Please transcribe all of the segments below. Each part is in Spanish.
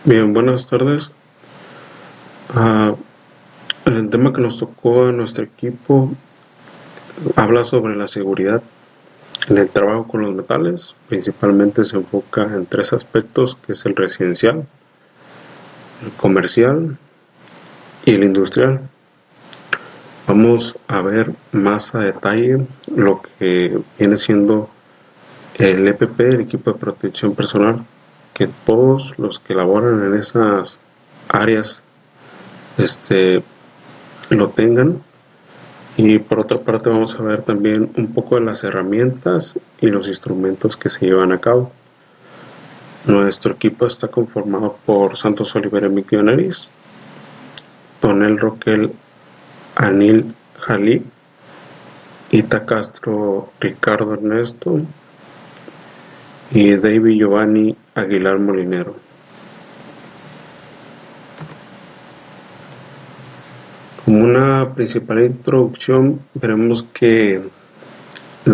Bien, buenas tardes. Ah, el tema que nos tocó a nuestro equipo habla sobre la seguridad en el trabajo con los metales. Principalmente se enfoca en tres aspectos, que es el residencial, el comercial y el industrial. Vamos a ver más a detalle lo que viene siendo el EPP, el equipo de protección personal, que todos los que laboran en esas áreas lo tengan. Y por otra parte vamos a ver también un poco de las herramientas y los instrumentos que se llevan a cabo. Nuestro equipo está conformado por Santos Oliver Miquioneris, Tonel Roquel Anil Jalí, Ita Castro Ricardo Ernesto y David Giovanni Aguilar Molinero. Como una principal introducción, veremos que en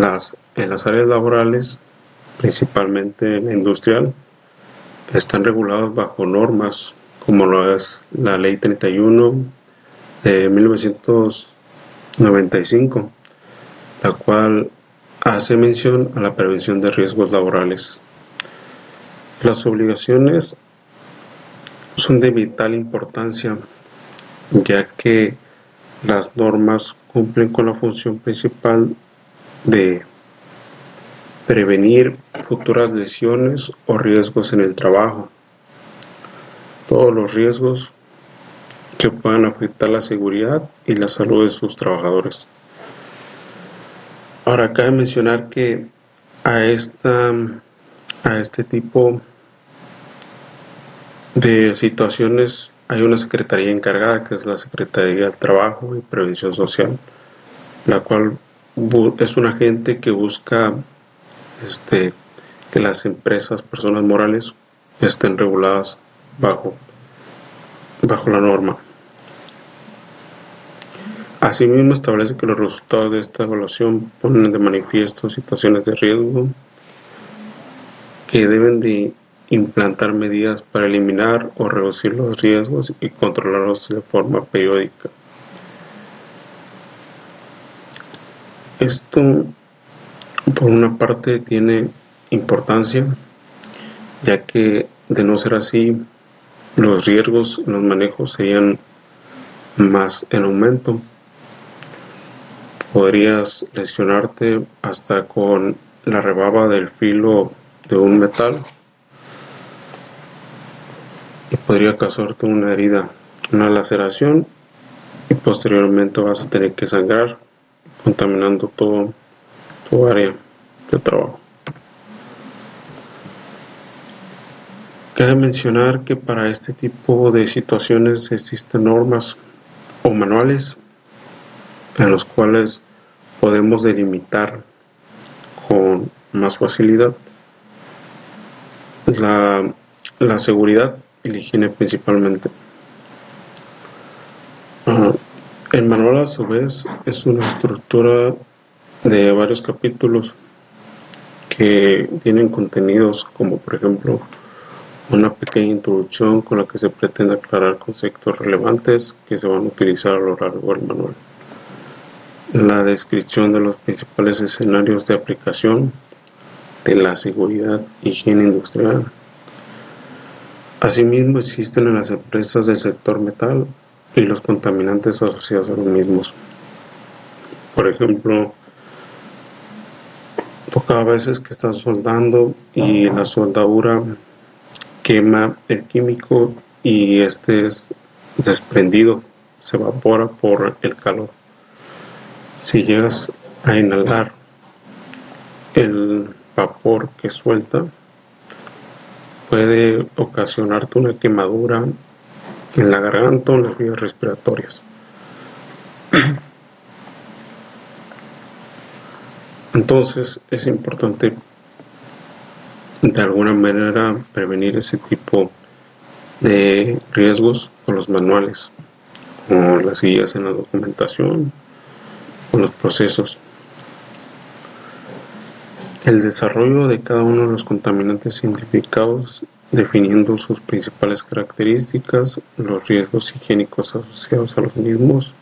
las áreas laborales, principalmente en la industrial, están regulados bajo normas como lo es la Ley 31 de 1995, la cual hace mención a la prevención de riesgos laborales. Las obligaciones son de vital importancia, ya que las normas cumplen con la función principal de prevenir futuras lesiones o riesgos en el trabajo. Todos los riesgos que puedan afectar la seguridad y la salud de sus trabajadores. Ahora, cabe mencionar que a este tipo de situaciones hay una secretaría encargada, que es la Secretaría de Trabajo y Prevención Social, la cual es un agente que busca que las empresas, personas morales, estén reguladas bajo la norma. Asimismo, establece que los resultados de esta evaluación ponen de manifiesto situaciones de riesgo que deben de implantar medidas para eliminar o reducir los riesgos y controlarlos de forma periódica. Esto, por una parte, tiene importancia, ya que de no ser así, los riesgos en los manejos serían más en aumento. Podrías lesionarte hasta con la rebaba del filo de un metal y podría causarte una herida, una laceración, y posteriormente vas a tener que sangrar, contaminando todo tu área de trabajo. Cabe mencionar que para este tipo de situaciones existen normas o manuales en los cuales podemos delimitar con más facilidad la seguridad y la higiene principalmente. El manual, a su vez, es una estructura de varios capítulos que tienen contenidos como, por ejemplo, una pequeña introducción con la que se pretende aclarar conceptos relevantes que se van a utilizar a lo largo del manual, la descripción de los principales escenarios de aplicación de la seguridad y higiene industrial. Asimismo, existen en las empresas del sector metal y los contaminantes asociados a los mismos. Por ejemplo, toca a veces que estás soldando y la soldadura quema el químico y este es desprendido, se evapora por el calor. Si llegas a inhalar el vapor que suelta, puede ocasionarte una quemadura en la garganta o en las vías respiratorias. Entonces es importante de alguna manera prevenir ese tipo de riesgos con los manuales, con las guías en la documentación, con los procesos. El desarrollo de cada uno de los contaminantes identificados definiendo sus principales características, los riesgos higiénicos asociados a los mismos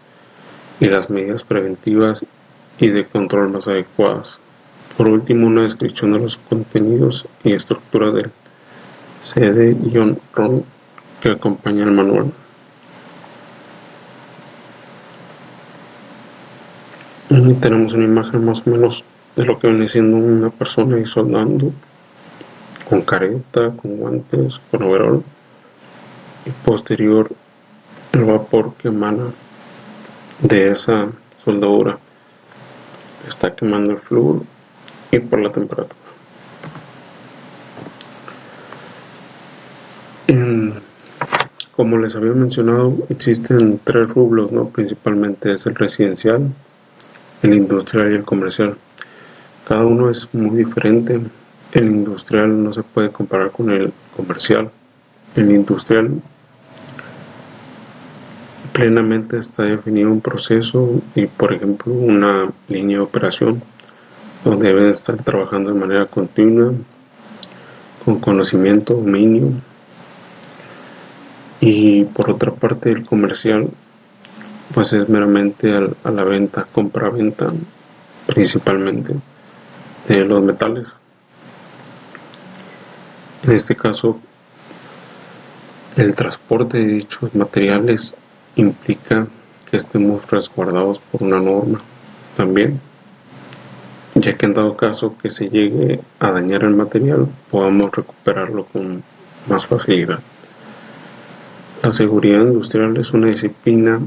y las medidas preventivas y de control más adecuadas. Por último, una descripción de los contenidos y estructuras del CD-ROM que acompaña el manual. Y tenemos una imagen más o menos de lo que viene siendo una persona ahí soldando, con careta, con guantes, con overol, y posterior el vapor que emana de esa soldadura está quemando el flúor y por la temperatura. Como les había mencionado, existen 3 rubros, ¿no? Principalmente es el residencial, el industrial y el comercial. Cada uno es muy diferente. El industrial no se puede comparar con el comercial. El industrial plenamente está definido un proceso y, por ejemplo, una línea de operación donde deben estar trabajando de manera continua, con conocimiento, dominio. Y por otra parte, el comercial pues es meramente a la venta, compra-venta, principalmente de los metales. En este caso, el transporte de dichos materiales implica que estemos resguardados por una norma también, ya que en dado caso que se llegue a dañar el material, podamos recuperarlo con más facilidad. La seguridad industrial es una disciplina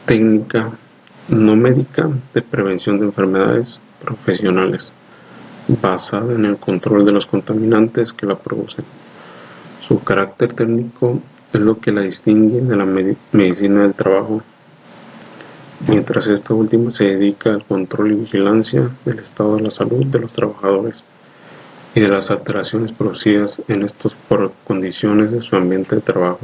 técnica no médica de prevención de enfermedades profesionales, basada en el control de los contaminantes que la producen. Su carácter técnico es lo que la distingue de la medicina del trabajo, mientras esta última se dedica al control y vigilancia del estado de la salud de los trabajadores y de las alteraciones producidas en estos por condiciones de su ambiente de trabajo.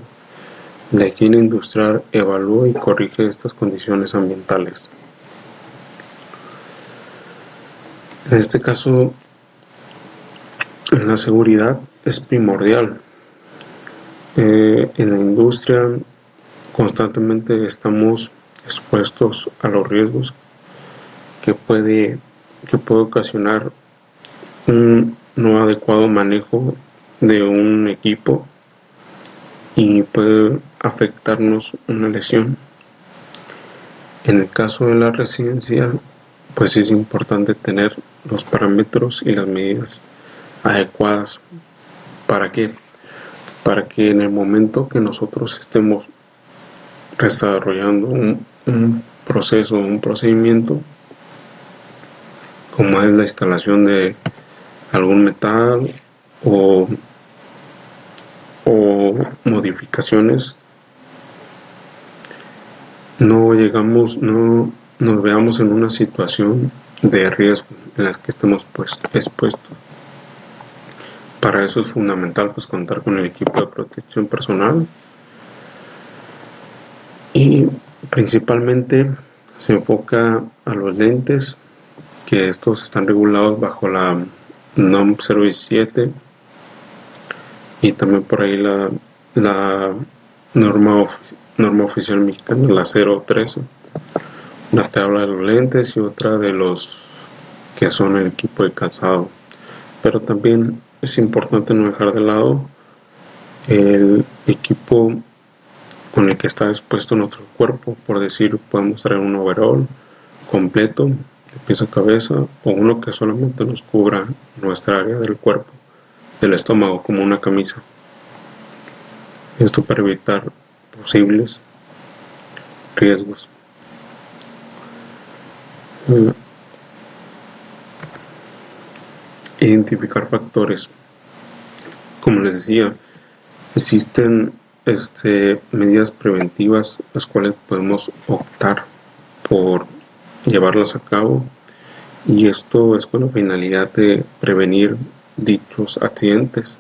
La higiene industrial evalúa y corrige estas condiciones ambientales. En este caso, la seguridad es primordial. En la industria constantemente estamos expuestos a los riesgos que puede ocasionar un no adecuado manejo de un equipo y puede afectarnos una lesión. En el caso de la residencial, pues es importante tener los parámetros y las medidas adecuadas. ¿Para qué? Para que en el momento que nosotros estemos desarrollando un proceso, un procedimiento, como es la instalación de algún metal o modificaciones, no nos veamos en una situación de riesgo en la que estemos expuestos. Para eso es fundamental pues contar con el equipo de protección personal y principalmente se enfoca a los lentes, que estos están regulados bajo la NOM 017 y también por ahí la norma oficial mexicana, la 013. Una te habla de los lentes y otra de los que son el equipo de calzado. Pero también es importante no dejar de lado el equipo con el que está expuesto nuestro cuerpo. Por decir, podemos traer un overall completo de pies a cabeza o uno que solamente nos cubra nuestra área del cuerpo, del estómago, como una camisa. Esto para evitar posibles riesgos. Identificar factores. Como les decía, existen medidas preventivas las cuales podemos optar por llevarlas a cabo, y esto es con la finalidad de prevenir dichos accidentes.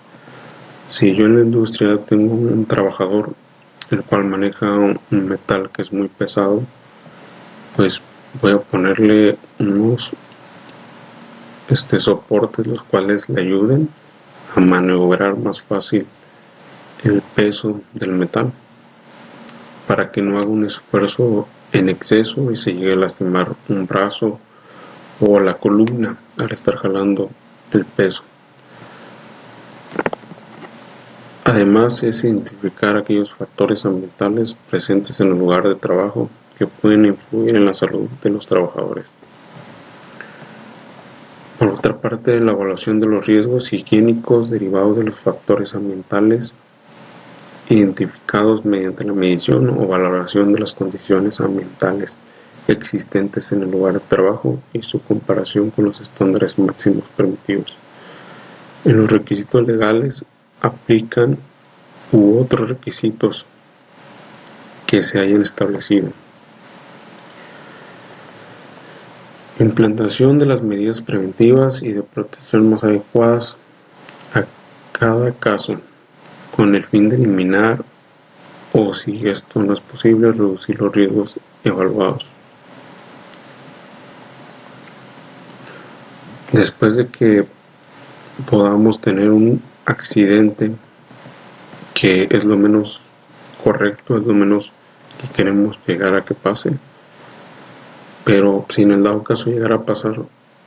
Si yo en la industria tengo un trabajador el cual maneja un metal que es muy pesado, pues voy a ponerle unos soportes los cuales le ayuden a maniobrar más fácil el peso del metal, para que no haga un esfuerzo en exceso y se llegue a lastimar un brazo o la columna al estar jalando el peso. Además, es identificar aquellos factores ambientales presentes en el lugar de trabajo que pueden influir en la salud de los trabajadores. Por otra parte, la evaluación de los riesgos higiénicos derivados de los factores ambientales identificados mediante la medición o valoración de las condiciones ambientales existentes en el lugar de trabajo y su comparación con los estándares máximos permitidos. En los requisitos legales aplican u otros requisitos que se hayan establecido. Implantación de las medidas preventivas y de protección más adecuadas a cada caso, con el fin de eliminar, o si esto no es posible, reducir los riesgos evaluados. Después de que podamos tener un accidente, que es lo menos correcto, es lo menos que queremos llegar a que pase, pero si en el dado caso llegara a pasar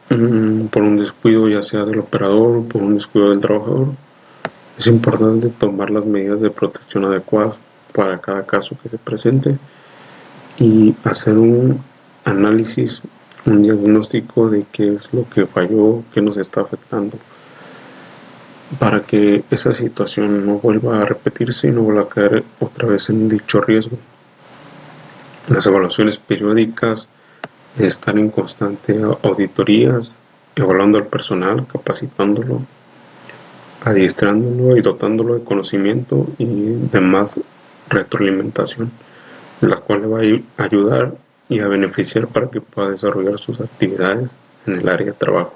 por un descuido, ya sea del operador o por un descuido del trabajador, es importante tomar las medidas de protección adecuadas para cada caso que se presente y hacer un análisis, un diagnóstico de qué es lo que falló, qué nos está afectando, para que esa situación no vuelva a repetirse y no vuelva a caer otra vez en dicho riesgo. Las evaluaciones periódicas, estar en constante auditorías, evaluando al personal, capacitándolo, adiestrándolo y dotándolo de conocimiento y demás retroalimentación, la cual le va a ayudar y a beneficiar para que pueda desarrollar sus actividades en el área de trabajo.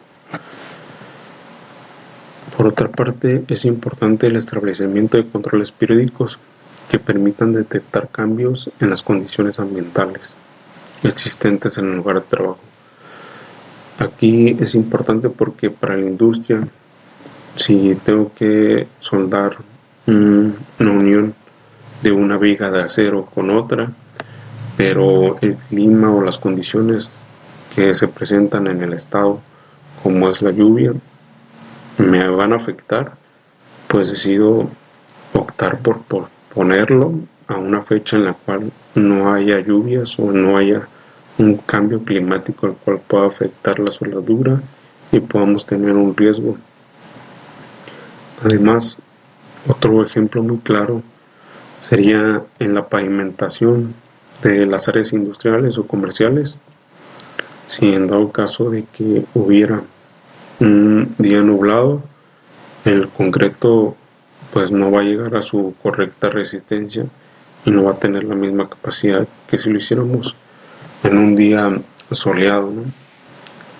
Por otra parte, es importante el establecimiento de controles periódicos que permitan detectar cambios en las condiciones ambientales existentes en el lugar de trabajo. Aquí es importante porque para la industria, si tengo que soldar una unión de una viga de acero con otra, pero el clima o las condiciones que se presentan en el estado, como es la lluvia, me van a afectar, pues decido optar por ponerlo a una fecha en la cual no haya lluvias o no haya un cambio climático el cual pueda afectar la soldadura y podamos tener un riesgo. Además, otro ejemplo muy claro sería en la pavimentación de las áreas industriales o comerciales. Si en dado caso de que hubiera un día nublado, el concreto pues no va a llegar a su correcta resistencia y no va a tener la misma capacidad que si lo hiciéramos en un día soleado, ¿no?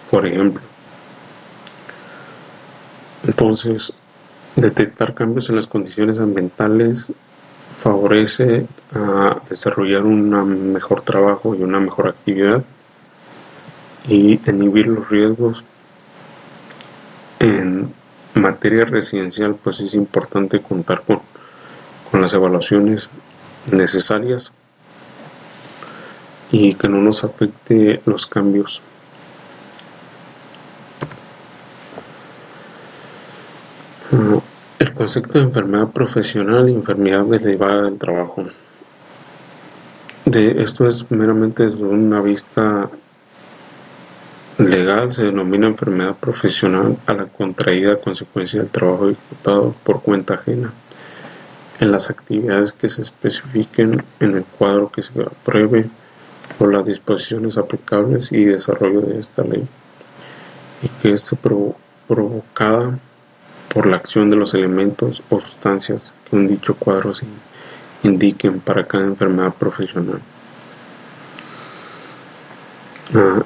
Por ejemplo. Entonces, detectar cambios en las condiciones ambientales favorece a desarrollar un mejor trabajo y una mejor actividad y inhibir los riesgos. En materia residencial, pues es importante contar con las evaluaciones necesarias y que no nos afecte los cambios. El concepto de enfermedad profesional y enfermedad derivada del trabajo. Esto es meramente desde una vista legal, se denomina enfermedad profesional a la contraída a consecuencia del trabajo ejecutado por cuenta ajena en las actividades que se especifiquen en el cuadro que se apruebe por las disposiciones aplicables y desarrollo de esta ley, y que es provocada por la acción de los elementos o sustancias que un dicho cuadro se indiquen para cada enfermedad profesional.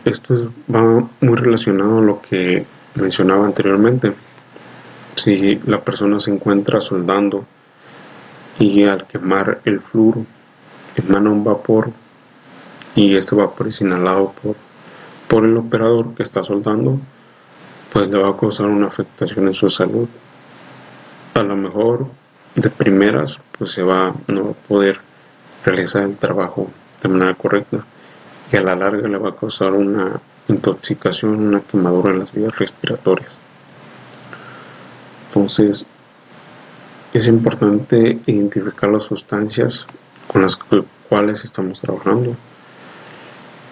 Esto va muy relacionado a lo que mencionaba anteriormente. Si la persona se encuentra soldando y al quemar el flúor emana un vapor y este vapor es inhalado por el operador que está soldando, pues le va a causar una afectación en su salud. a lo mejor de primeras pues se va no va a poder realizar el trabajo de manera correcta y a la larga le va a causar una intoxicación, una quemadura en las vías respiratorias. Entonces es importante identificar las sustancias con las cuales estamos trabajando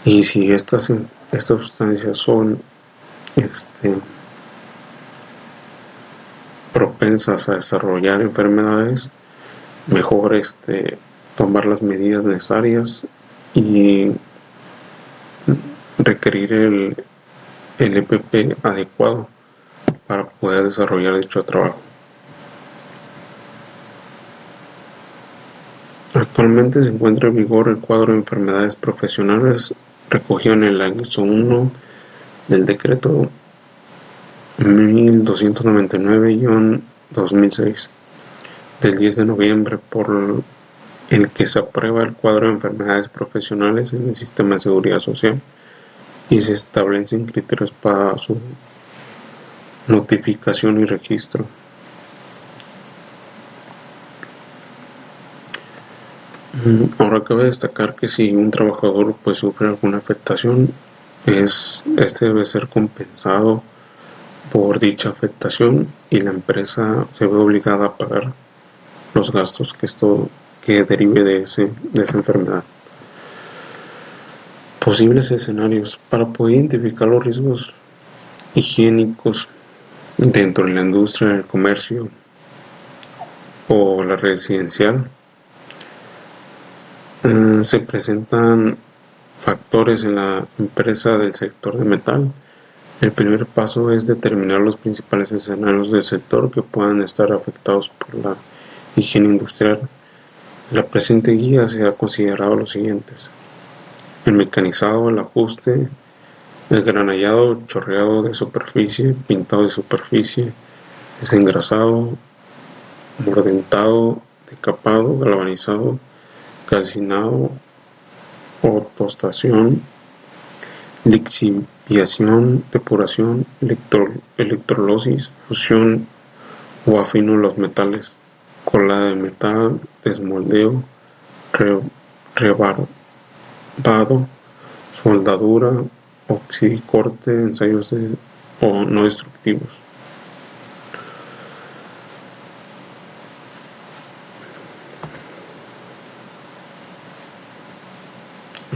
y si estas sustancias son propensas a desarrollar enfermedades, mejor tomar las medidas necesarias y requerir el EPP adecuado para poder desarrollar dicho trabajo. Actualmente se encuentra en vigor el cuadro de enfermedades profesionales recogido en el anexo 1 del decreto 1299-2006 del 10 de noviembre por el que se aprueba el cuadro de enfermedades profesionales en el sistema de seguridad social y se establecen criterios para su notificación y registro. Ahora cabe destacar que si un trabajador pues sufre alguna afectación, este debe ser compensado por dicha afectación y la empresa se ve obligada a pagar los gastos que derive de esa enfermedad. Posibles escenarios para poder identificar los riesgos higiénicos dentro de la industria del comercio o la residencial. Se presentan factores en la empresa del sector de metal. El primer paso es determinar los principales escenarios del sector que puedan estar afectados por la higiene industrial. En la presente guía se ha considerado los siguientes: el mecanizado, el ajuste, el granallado, chorreado de superficie, pintado de superficie, desengrasado, mordentado, decapado, galvanizado, calcinado o tostación, lixiviación, depuración, electrolisis, fusión o afino de los metales, colada de metal, desmoldeo, rebarbado, soldadura, oxidicorte, ensayos no destructivos.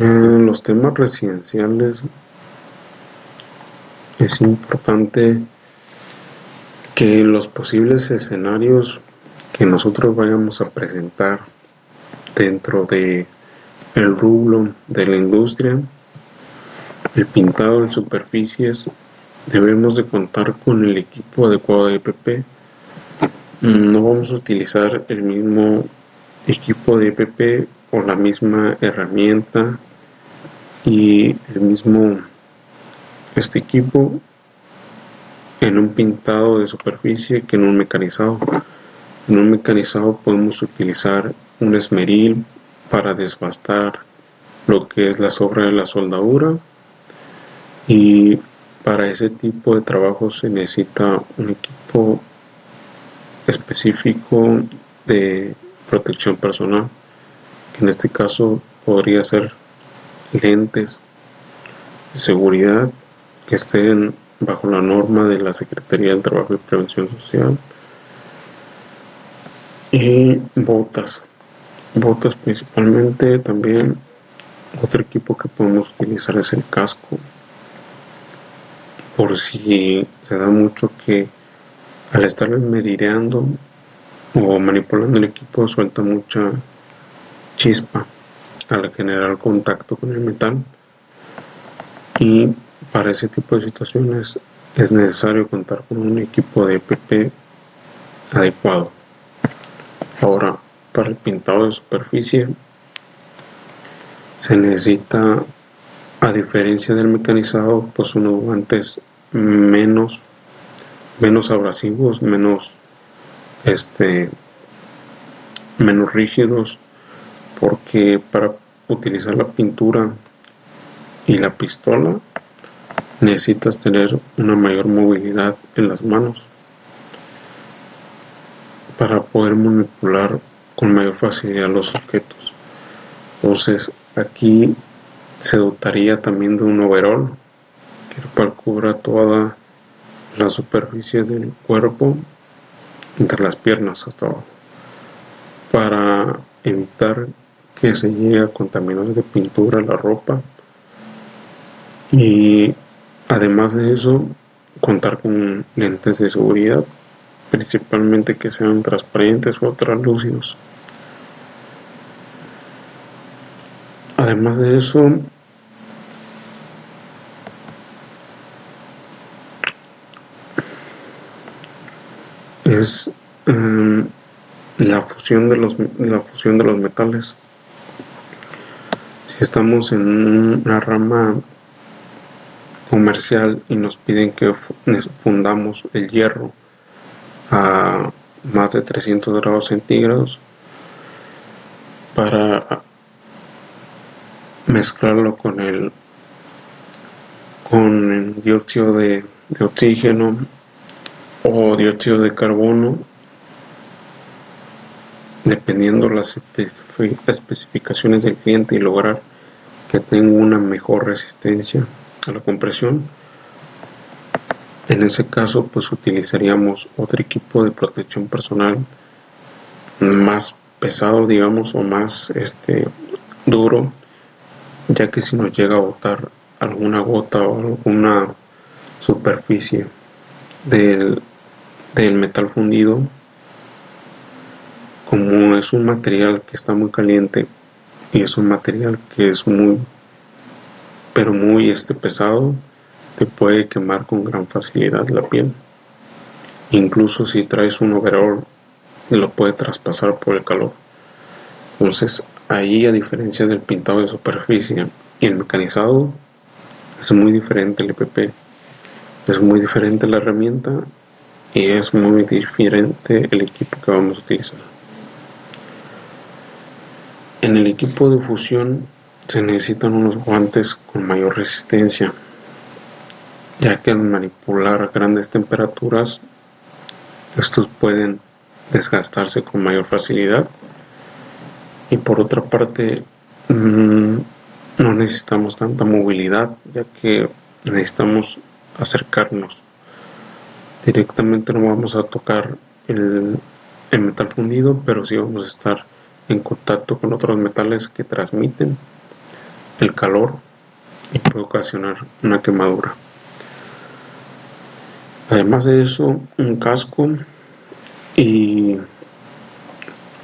En los temas residenciales es importante que los posibles escenarios que nosotros vayamos a presentar dentro de el rubro de la industria, el pintado de superficies, debemos de contar con el equipo adecuado de EPP. No vamos a utilizar el mismo equipo de EPP o la misma herramienta y el mismo equipo en un pintado de superficie que en un mecanizado. En un mecanizado podemos utilizar un esmeril para desbastar lo que es la sobra de la soldadura, y para ese tipo de trabajo se necesita un equipo específico de protección personal, que en este caso podría ser lentes de seguridad que estén bajo la norma de la Secretaría del Trabajo y Prevención Social, y botas principalmente. También otro equipo que podemos utilizar es el casco, por si se da mucho que al estar medireando o manipulando el equipo suelta mucha chispa al generar contacto con el metal, y para ese tipo de situaciones es necesario contar con un equipo de EPP adecuado. Ahora, para el pintado de superficie se necesita, a diferencia del mecanizado, pues unos guantes menos abrasivos, menos rígidos, porque para utilizar la pintura y la pistola necesitas tener una mayor movilidad en las manos. para poder manipular con mayor facilidad los objetos. Entonces aquí se dotaría también de un overall, el cual cubra toda la superficie del cuerpo, entre las piernas hasta abajo, para evitar que se llegue a contaminar de pintura la ropa. Y además de eso, contar con lentes de seguridad, principalmente que sean transparentes o translúcidos. Además de eso, es la fusión de los metales. Si estamos en una rama comercial y nos piden que fundamos el hierro a más de 300 grados centígrados para mezclarlo con el dióxido de oxígeno o dióxido de carbono, dependiendo las especificaciones del cliente, y lograr que tenga una mejor resistencia a la compresión. En ese caso, pues utilizaríamos otro equipo de protección personal más pesado, digamos, o más duro, ya que si nos llega a botar alguna gota o alguna superficie del metal fundido, como es un material que está muy caliente y es un material que es muy pesado, te puede quemar con gran facilidad la piel. Incluso si traes un overall, lo puede traspasar por el calor. Entonces ahí, a diferencia del pintado de superficie y el mecanizado, es muy diferente el EPP, es muy diferente la herramienta y es muy diferente el equipo que vamos a utilizar. En el equipo de fusión se necesitan unos guantes con mayor resistencia, ya que al manipular a grandes temperaturas, estos pueden desgastarse con mayor facilidad. Y por otra parte, no necesitamos tanta movilidad, ya que necesitamos acercarnos. Directamente no vamos a tocar el metal fundido, pero sí vamos a estar en contacto con otros metales que transmiten el calor y puede ocasionar una quemadura. Además de eso, un casco y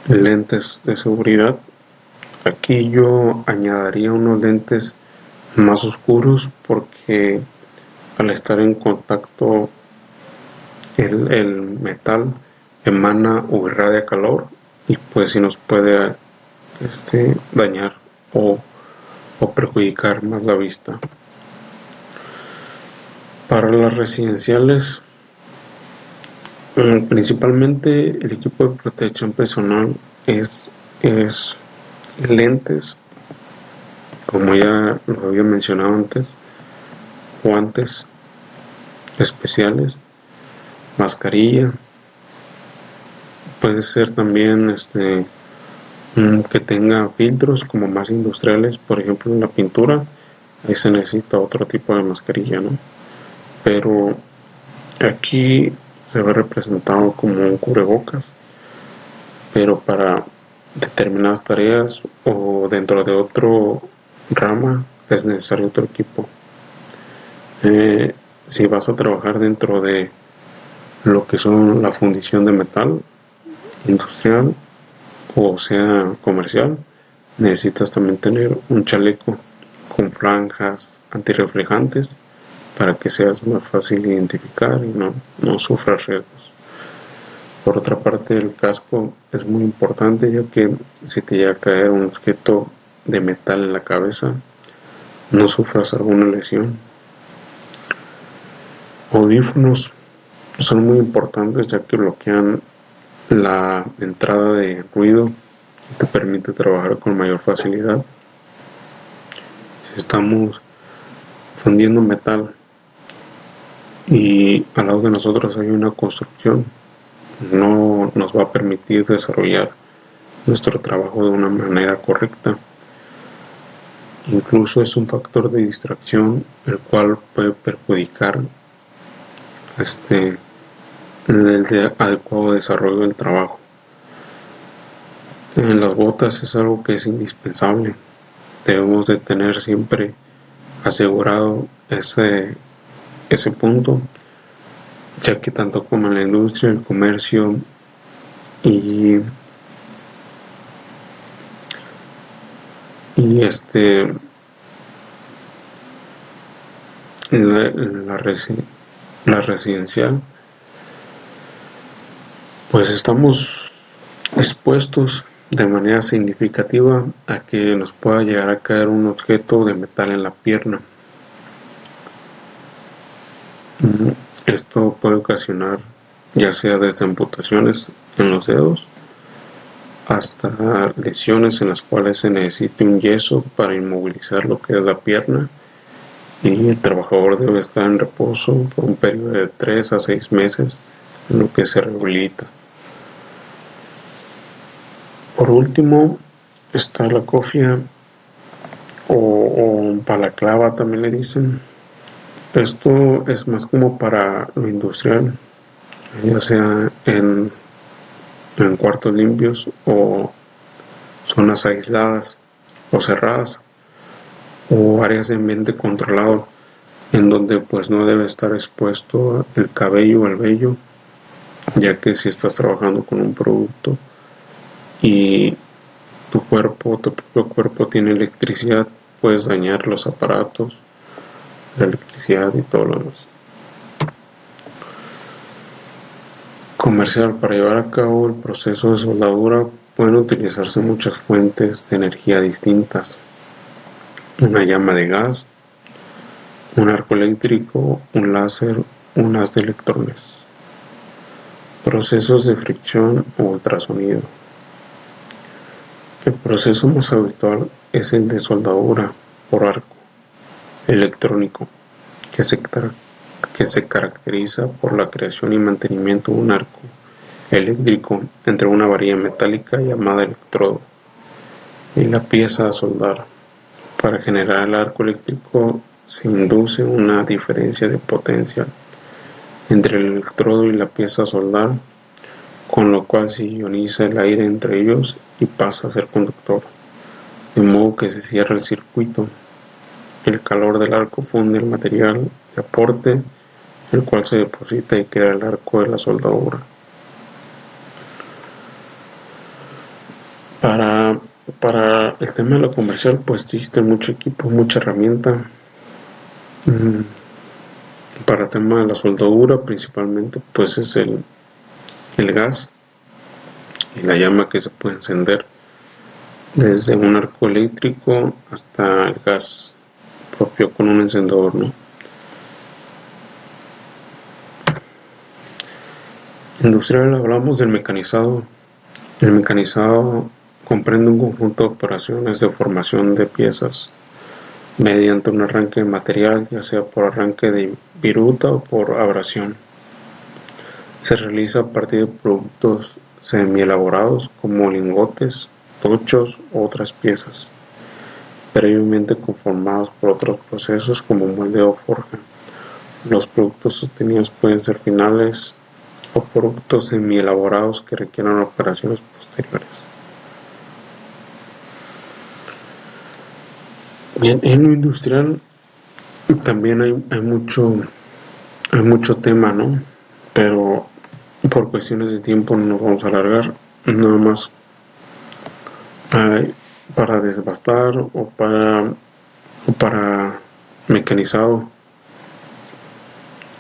lentes de seguridad. Aquí yo añadiría unos lentes más oscuros, porque al estar en contacto el metal emana o irradia calor, y pues si nos puede dañar o perjudicar más la vista. Para las residenciales, principalmente el equipo de protección personal es lentes, como ya lo había mencionado antes, guantes especiales, mascarilla, puede ser también que tenga filtros como más industriales, por ejemplo en la pintura, ahí se necesita otro tipo de mascarilla, ¿no? Pero aquí se ve representado como un cubrebocas, pero para determinadas tareas o dentro de otro rama es necesario otro equipo. Si vas a trabajar dentro de lo que son la fundición de metal industrial o sea comercial, necesitas también tener un chaleco con franjas antirreflejantes para que seas más fácil de identificar y no sufras riesgos. Por otra parte, el casco es muy importante, ya que si te llega a caer un objeto de metal en la cabeza, no sufras alguna lesión. Audífonos son muy importantes, ya que bloquean la entrada de ruido y te permite trabajar con mayor facilidad. Si estamos fundiendo metal y al lado de nosotros hay una construcción, no nos va a permitir desarrollar nuestro trabajo de una manera correcta. Incluso es un factor de distracción el cual puede perjudicar el adecuado desarrollo del trabajo. En las botas es algo que es indispensable. Debemos de tener siempre asegurado ese punto, ya que tanto como en la industria, el comercio y la residencial, pues estamos expuestos de manera significativa a que nos pueda llegar a caer un objeto de metal en la pierna. Esto puede ocasionar ya sea desde amputaciones en los dedos hasta lesiones en las cuales se necesite un yeso para inmovilizar lo que es la pierna, y el trabajador debe estar en reposo por un periodo de 3 a 6 meses en lo que se rehabilita. Por último está la cofia o balaclava, también le dicen. Esto es más como para lo industrial, ya sea en cuartos limpios o zonas aisladas o cerradas, o áreas de ambiente controlado en donde pues no debe estar expuesto el cabello o el vello, ya que si estás trabajando con un producto y tu propio cuerpo tiene electricidad, puedes dañar los aparatos, la electricidad y todo lo demás. Comercial. Para llevar a cabo el proceso de soldadura pueden utilizarse muchas fuentes de energía distintas: una llama de gas, un arco eléctrico, un láser, un haz de electrones. Procesos de fricción o ultrasonido. El proceso más habitual es el de soldadura por arco electrónico, que se caracteriza por la creación y mantenimiento de un arco eléctrico entre una varilla metálica llamada electrodo y la pieza a soldar. Para generar el arco eléctrico se induce una diferencia de potencia entre el electrodo y la pieza a soldar, con lo cual se ioniza el aire entre ellos y pasa a ser conductor, de modo que se cierra el circuito. El calor del arco funde el material de aporte, el cual se deposita y crea el arco de la soldadura. Para el tema de lo comercial, pues existe mucho equipo, mucha herramienta. Para el tema de la soldadura, principalmente, pues es el gas y la llama que se puede encender, desde un arco eléctrico hasta el gas propio con un encendedor, ¿no? Industrial, hablamos del mecanizado. El mecanizado comprende un conjunto de operaciones de formación de piezas mediante un arranque de material, ya sea por arranque de viruta o por abrasión. Se realiza a partir de productos semi-elaborados como lingotes, tochos u otras piezas, previamente conformados por otros procesos como moldeo o forja. Los productos obtenidos pueden ser finales o productos semi-elaborados que requieran operaciones posteriores. Bien, en lo industrial también hay mucho tema, ¿no? Pero por cuestiones de tiempo no nos vamos a alargar. Nada más para desbastar o para mecanizado.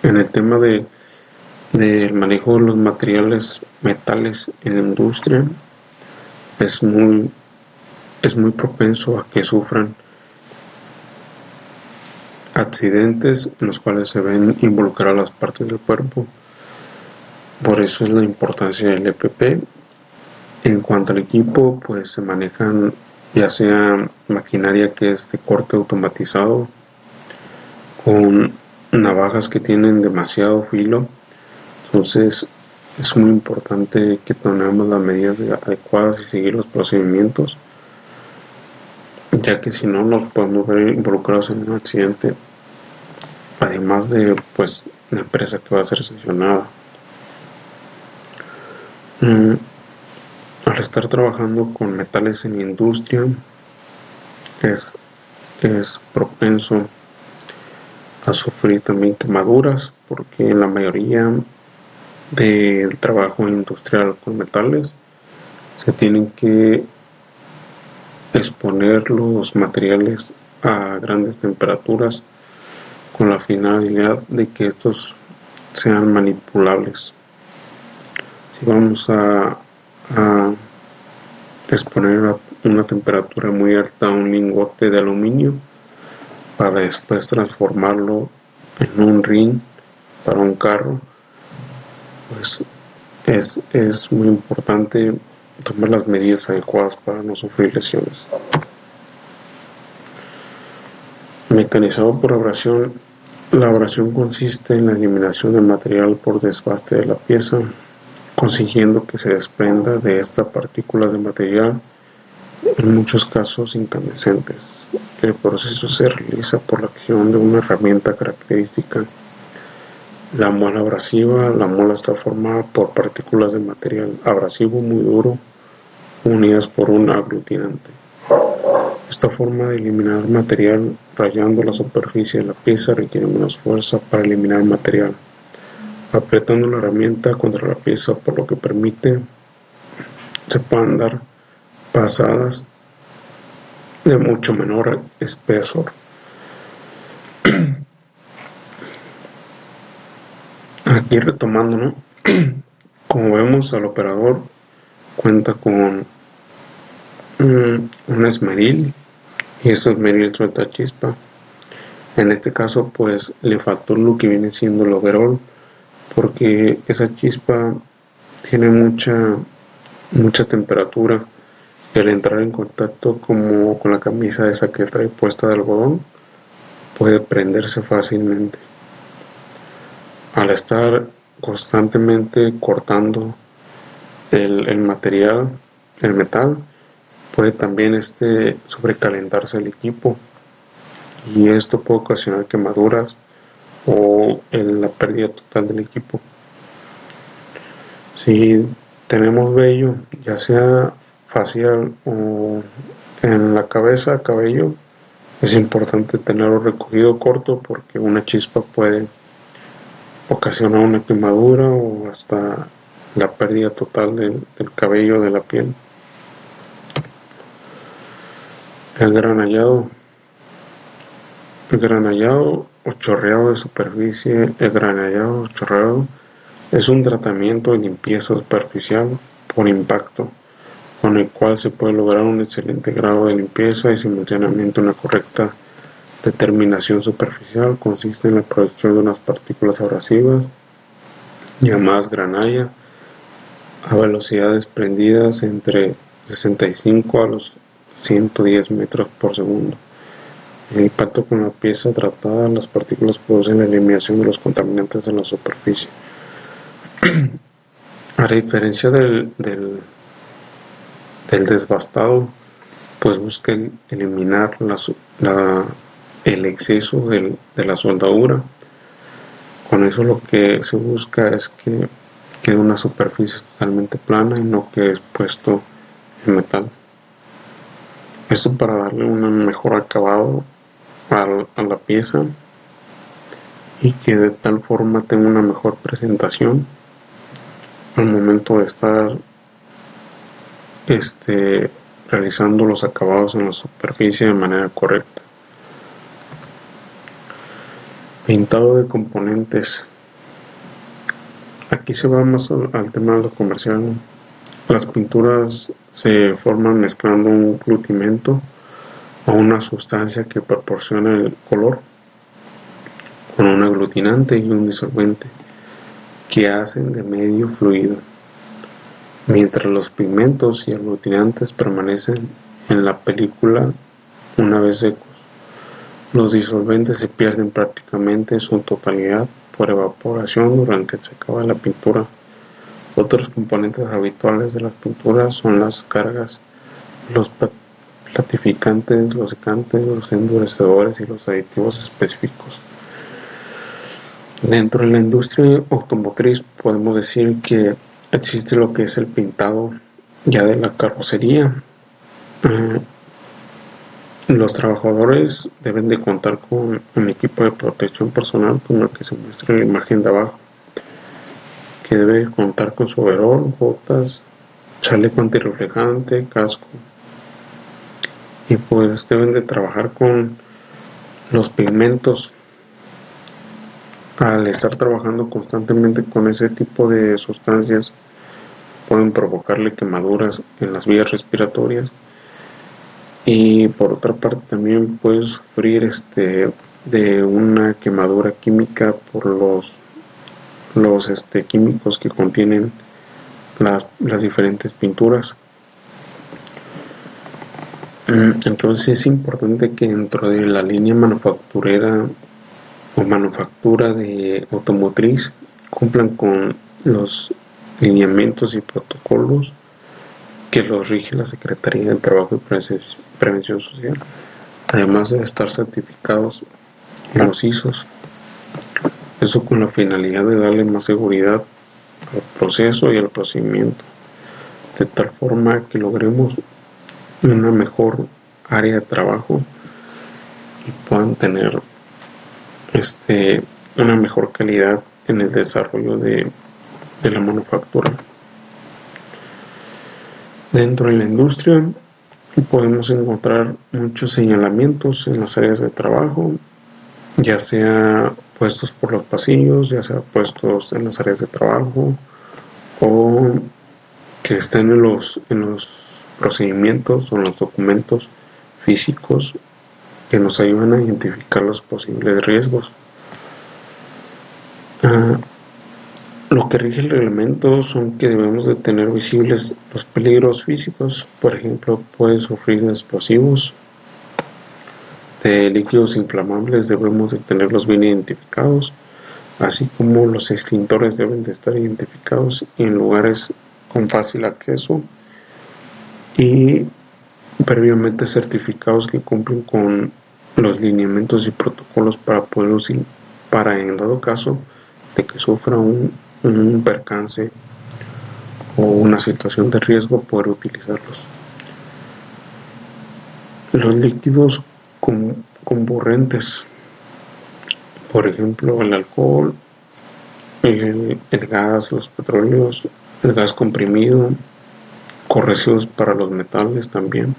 En el tema del manejo de los materiales metales en la industria, es muy propenso a que sufran accidentes en los cuales se ven involucradas las partes del cuerpo. Por eso es la importancia del EPP. En cuanto al equipo, pues se manejan ya sea maquinaria que es de corte automatizado, con navajas que tienen demasiado filo. Entonces es muy importante que tomemos las medidas adecuadas y seguir los procedimientos, ya que si no nos podemos ver involucrados en un accidente, además de pues la empresa que va a ser sancionada. Al estar trabajando con metales en la industria es propenso a sufrir también quemaduras, porque en la mayoría del trabajo industrial con metales se tienen que exponer los materiales a grandes temperaturas con la finalidad de que estos sean manipulables. Si vamos a exponer a una temperatura muy alta un lingote de aluminio para después transformarlo en un ring para un carro, pues es muy importante tomar las medidas adecuadas para no sufrir lesiones. Mecanizado por abrasión. La abrasión consiste en la eliminación del material por desgaste de la pieza, consiguiendo que se desprenda de esta partícula de material, en muchos casos incandescentes. El proceso se realiza por la acción de una herramienta característica, la muela abrasiva. La muela está formada por partículas de material abrasivo muy duro unidas por un aglutinante. Esta forma de eliminar material rayando la superficie de la pieza requiere menos fuerza para eliminar material, apretando la herramienta contra la pieza, por lo que permite se puedan dar pasadas de mucho menor espesor. Aquí retomando, ¿no? Como vemos, el operador cuenta con un esmeril, y ese esmeril suelta chispa. En este caso pues le faltó lo que viene siendo el overall, porque esa chispa tiene mucha temperatura, y al entrar en contacto como con la camisa esa que trae puesta de algodón, puede prenderse fácilmente. Al estar constantemente cortando el material, el metal, puede también sobrecalentarse el equipo, y esto puede ocasionar quemaduras o la pérdida total del equipo. Si tenemos vello, ya sea facial o en la cabeza, cabello, es importante tenerlo recogido corto, porque una chispa puede ocasionar una quemadura o hasta la pérdida total del cabello, de la piel. El granallado o chorreado de superficie. El granallado o chorreado es un tratamiento de limpieza superficial por impacto, con el cual se puede lograr un excelente grado de limpieza y simultáneamente una correcta determinación superficial. Consiste en la producción de unas partículas abrasivas llamadas granalla a velocidades prendidas entre 65 a los 110 metros por segundo. En el impacto con la pieza tratada, las partículas producen la eliminación de los contaminantes en la superficie. A diferencia del desbastado, pues busca eliminar el exceso de la soldadura. Con eso lo que se busca es que quede una superficie totalmente plana y no quede expuesto el metal. Esto para darle un mejor acabado a la pieza, y que de tal forma tenga una mejor presentación al momento de estar realizando los acabados en la superficie de manera correcta. Pintado de componentes. Aquí se va más al tema de lo comercial. Las pinturas se forman mezclando un glutimento o una sustancia que proporciona el color con un aglutinante y un disolvente que hacen de medio fluido, mientras los pigmentos y aglutinantes permanecen en la película una vez secos. Los disolventes se pierden prácticamente en su totalidad por evaporación durante el secado de la pintura, Otros componentes habituales de las pinturas son las cargas, los platificantes, los secantes, los endurecedores y los aditivos específicos. Dentro de la industria automotriz podemos decir que existe lo que es el pintado ya de la carrocería. Los trabajadores deben de contar con un equipo de protección personal como el que se muestra en la imagen de abajo, que debe contar con su overol, botas, chaleco antirreflejante, casco, y pues deben de trabajar con los pigmentos. Al estar trabajando constantemente con ese tipo de sustancias pueden provocarle quemaduras en las vías respiratorias, y por otra parte también puede sufrir de una quemadura química por los químicos que contienen las diferentes pinturas. Entonces es importante que dentro de la línea manufacturera o manufactura de automotriz cumplan con los lineamientos y protocolos que los rige la Secretaría del Trabajo y Prevención Social, además de estar certificados en los ISOs. Eso con la finalidad de darle más seguridad al proceso y al procedimiento, de tal forma que logremos una mejor área de trabajo y puedan tener una mejor calidad en el desarrollo de la manufactura. Dentro de la industria podemos encontrar muchos señalamientos en las áreas de trabajo, ya sea puestos por los pasillos, ya sea puestos en las áreas de trabajo, o que estén en los procedimientos o en los documentos físicos que nos ayudan a identificar los posibles riesgos. Lo que rige el reglamento son que debemos de tener visibles los peligros físicos. Por ejemplo, puede sufrir de explosivos, de líquidos inflamables debemos de tenerlos bien identificados, así como los extintores deben de estar identificados en lugares con fácil acceso y previamente certificados que cumplen con los lineamientos y protocolos para poder para en dado caso de que sufra un percance o una situación de riesgo, poder utilizarlos. Los líquidos comburentes, por ejemplo el alcohol, el gas, los petróleos, el gas comprimido, corrosivos para los metales también.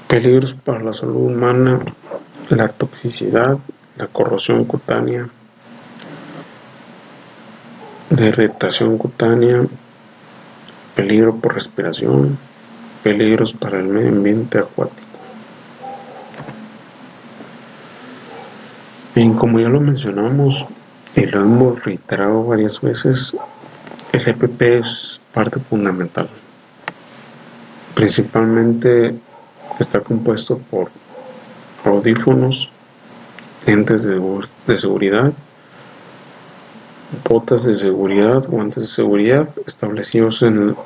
Peligros para la salud humana, la toxicidad, la corrosión cutánea, de irritación cutánea, peligro por respiración, peligros para el medio ambiente acuático. Bien, como ya lo mencionamos y lo hemos reiterado varias veces, el EPP es parte fundamental. Principalmente está compuesto por audífonos, lentes de seguridad, botas de seguridad, guantes de seguridad establecidos en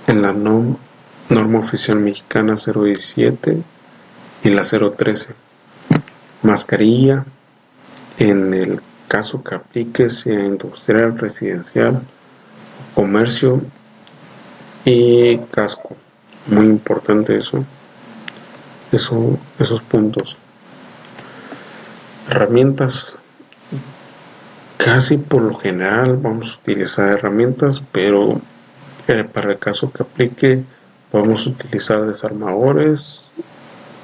la norma oficial mexicana 017 y la 013, mascarilla en el caso que aplique, sea industrial, residencial, comercio, y casco. Muy importante esos puntos. Herramientas. Casi por lo general vamos a utilizar herramientas, pero para el caso que aplique vamos a utilizar desarmadores,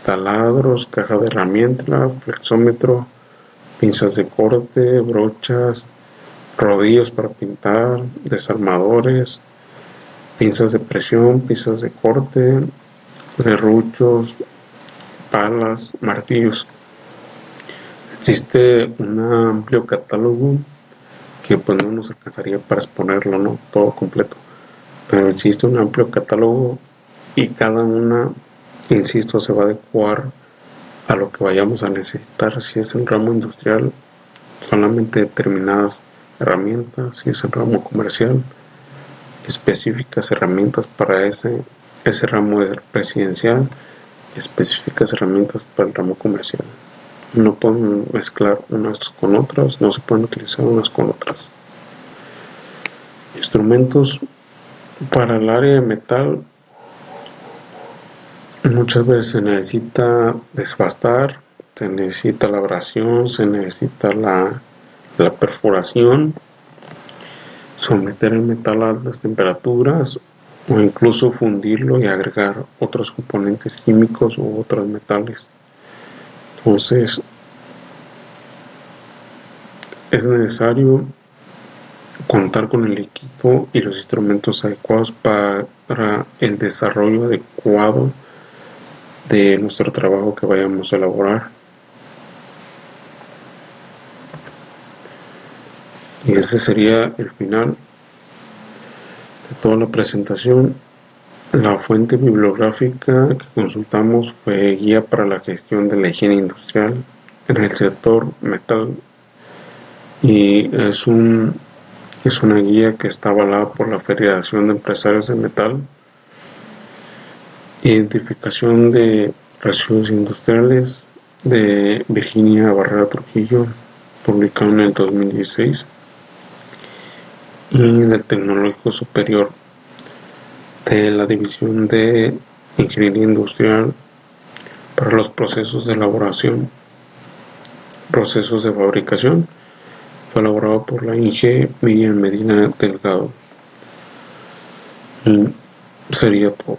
taladros, caja de herramientas, flexómetro, pinzas de corte, brochas, rodillos para pintar, desarmadores, pinzas de presión, pinzas de corte, serruchos, palas, martillos. Existe un amplio catálogo que pues no nos alcanzaría para exponerlo, ¿no? Todo completo, pero existe un amplio catálogo y cada una, insisto, se va a adecuar a lo que vayamos a necesitar. Si es un ramo industrial, solamente determinadas herramientas, si es el ramo comercial, específicas herramientas para ese ramo residencial, específicas herramientas para el ramo comercial. No pueden mezclar unas con otras, no se pueden utilizar unas con otras. Instrumentos para el área de metal, muchas veces se necesita desbastar, se necesita la abrasión, se necesita la perforación, someter el metal a altas temperaturas o incluso fundirlo y agregar otros componentes químicos u otros metales. Entonces es necesario contar con el equipo y los instrumentos adecuados para el desarrollo adecuado de nuestro trabajo que vayamos a elaborar. Y ese sería el final de toda la presentación. La fuente bibliográfica que consultamos fue Guía para la gestión de la higiene industrial en el sector metal, y es una guía que está avalada por la Federación de Empresarios de Metal. Identificación de residuos industriales de Virginia Barrera Trujillo, publicado en el 2016, y del Tecnológico Superior de la División de Ingeniería Industrial para los procesos de elaboración, procesos de fabricación. Fue elaborado por la Inge Miriam Medina Delgado. Y sería todo.